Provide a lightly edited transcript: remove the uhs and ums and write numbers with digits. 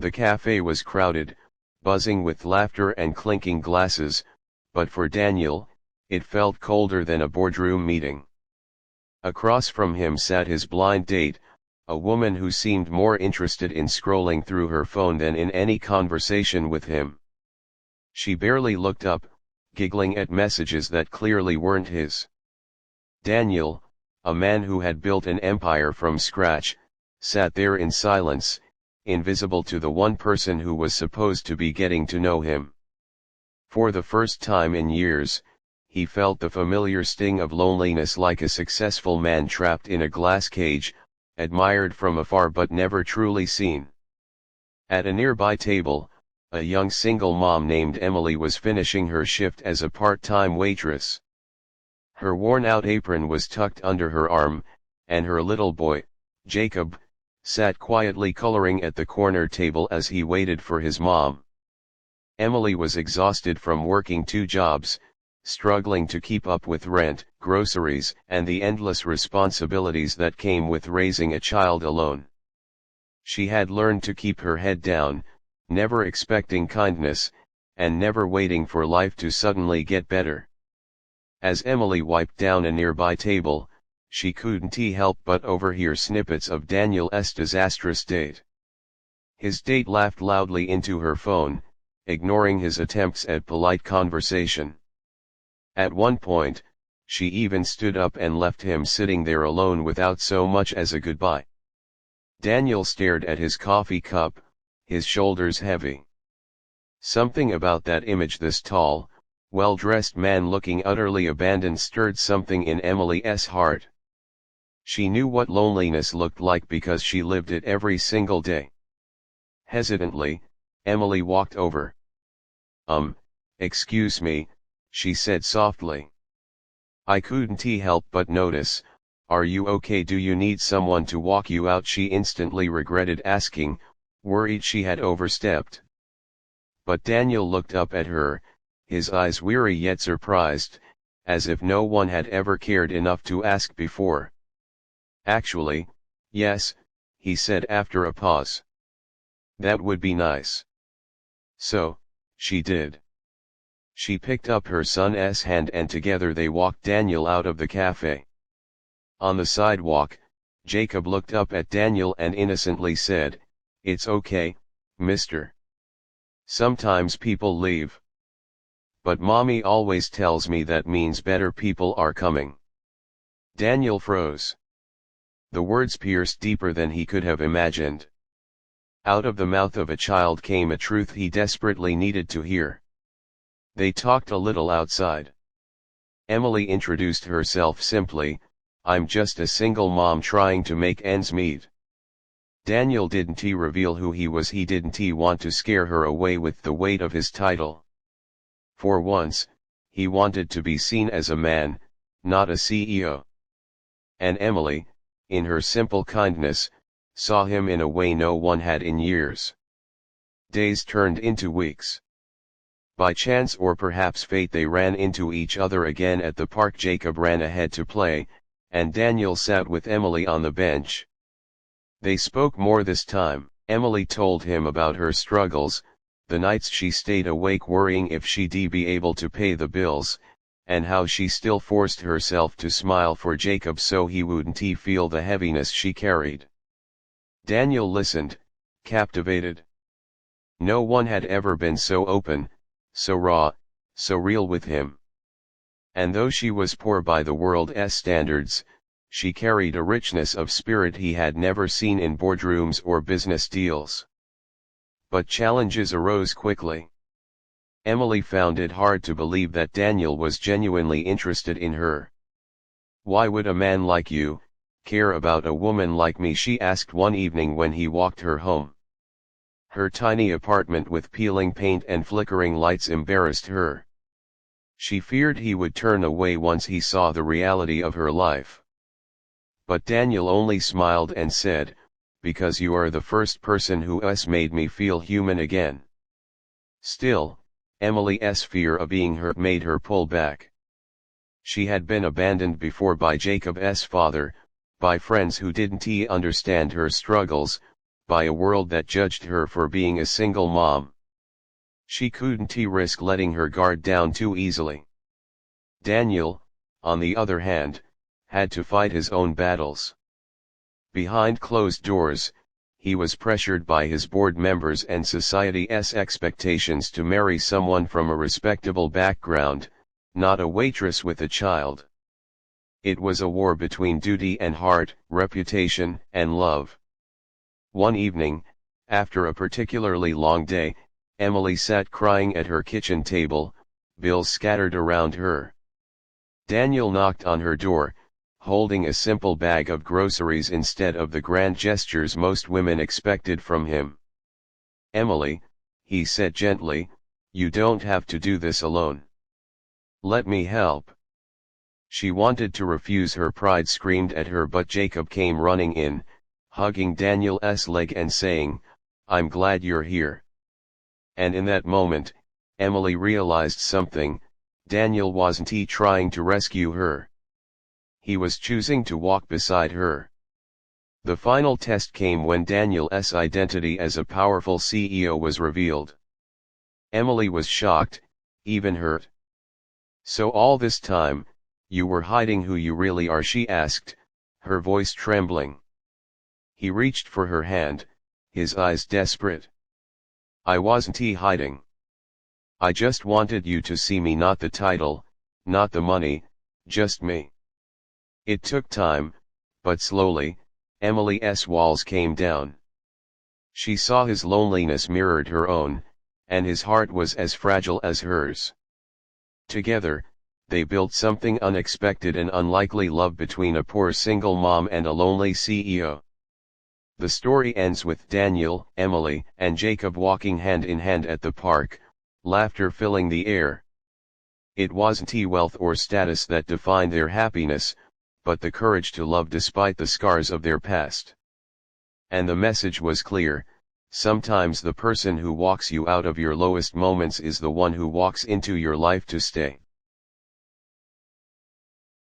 The cafe was crowded, buzzing with laughter and clinking glasses, but for Daniel, it felt colder than a boardroom meeting. Across from him sat his blind date, a woman who seemed more interested in scrolling through her phone than in any conversation with him. She barely looked up, giggling at messages that clearly weren't his. Daniel, a man who had built an empire from scratch, sat there in silence, invisible to the one person who was supposed to be getting to know him. For the first time in years, he felt the familiar sting of loneliness, like a successful man trapped in a glass cage, admired from afar but never truly seen. At a nearby table, a young single mom named Emily was finishing her shift as a part-time waitress. Her worn-out apron was tucked under her arm, and her little boy, Jacob, sat quietly coloring at the corner table as he waited for his mom. Emily was exhausted from working 2 jobs, struggling to keep up with rent, groceries, and the endless responsibilities that came with raising a child alone. She had learned to keep her head down, never expecting kindness, and never waiting for life to suddenly get better. As Emily wiped down a nearby table, she couldn't help but overhear snippets of Daniel's disastrous date. His date laughed loudly into her phone, ignoring his attempts at polite conversation. At one point, she even stood up and left him sitting there alone without so much as a goodbye. Daniel stared at his coffee cup, his shoulders heavy. Something about that image, this tall, well-dressed man looking utterly abandoned, stirred something in Emily's heart. She knew what loneliness looked like because she lived it every single day. Hesitantly, Emily walked over. Excuse me, she said softly. I couldn't help but notice. Are you okay? Do you need someone to walk you out? She instantly regretted asking, worried she had overstepped. But Daniel looked up at her, his eyes weary yet surprised, as if no one had ever cared enough to ask before. Actually, yes, he said after a pause. That would be nice. So, she did. She picked up her son's hand and together they walked Daniel out of the cafe. On the sidewalk, Jacob looked up at Daniel and innocently said, "It's okay, mister. Sometimes people leave. But mommy always tells me that means better people are coming." Daniel froze. The words pierced deeper than he could have imagined. Out of the mouth of a child came a truth he desperately needed to hear. They talked a little outside. Emily introduced herself simply, "I'm just a single mom trying to make ends meet." Daniel didn't reveal who he was. He didn't want to scare her away with the weight of his title. For once, he wanted to be seen as a man, not a CEO. And Emily, in her simple kindness, saw him in a way no one had in years. Days turned into weeks. By chance or perhaps fate they ran into each other again at the park. Jacob ran ahead to play, and Daniel sat with Emily on the bench. They spoke more this time. Emily told him about her struggles, the nights she stayed awake worrying if she'd be able to pay the bills, and how she still forced herself to smile for Jacob so he wouldn't feel the heaviness she carried. Daniel listened, captivated. No one had ever been so open, so raw, so real with him. And though she was poor by the world's standards, she carried a richness of spirit he had never seen in boardrooms or business deals. But challenges arose quickly. Emily found it hard to believe that Daniel was genuinely interested in her. "Why would a man like you care about a woman like me?" she asked one evening when he walked her home. Her tiny apartment with peeling paint and flickering lights embarrassed her. She feared he would turn away once he saw the reality of her life. But Daniel only smiled and said, "Because you are the first person who's made me feel human again." Still, Emily's fear of being hurt made her pull back. She had been abandoned before by Jacob's father, by friends who didn't understand her struggles, by a world that judged her for being a single mom. She couldn't risk letting her guard down too easily. Daniel, on the other hand, had to fight his own battles. Behind closed doors, he was pressured by his board members and society's expectations to marry someone from a respectable background, not a waitress with a child. It was a war between duty and heart, reputation and love. One evening, after a particularly long day, Emily sat crying at her kitchen table, bills scattered around her. Daniel knocked on her door, holding a simple bag of groceries instead of the grand gestures most women expected from him. "Emily," he said gently, "you don't have to do this alone. Let me help." She wanted to refuse, her pride screamed at her, but Jacob came running in, hugging Daniel's leg and saying, "I'm glad you're here." And in that moment, Emily realized something: Daniel wasn't trying to rescue her. He was choosing to walk beside her. The final test came when Daniel's identity as a powerful CEO was revealed. Emily was shocked, even hurt. "So all this time, you were hiding who you really are?" she asked, her voice trembling. He reached for her hand, his eyes desperate. "I wasn't hiding. I just wanted you to see me, not the title, not the money, just me." It took time, but slowly, Emily's walls came down. She saw his loneliness mirrored her own, and his heart was as fragile as hers. Together, they built something unexpected and unlikely: love between a poor single mom and a lonely CEO. The story ends with Daniel, Emily, and Jacob walking hand in hand at the park, laughter filling the air. It wasn't wealth or status that defined their happiness, but the courage to love despite the scars of their past. And the message was clear: sometimes the person who walks you out of your lowest moments is the one who walks into your life to stay.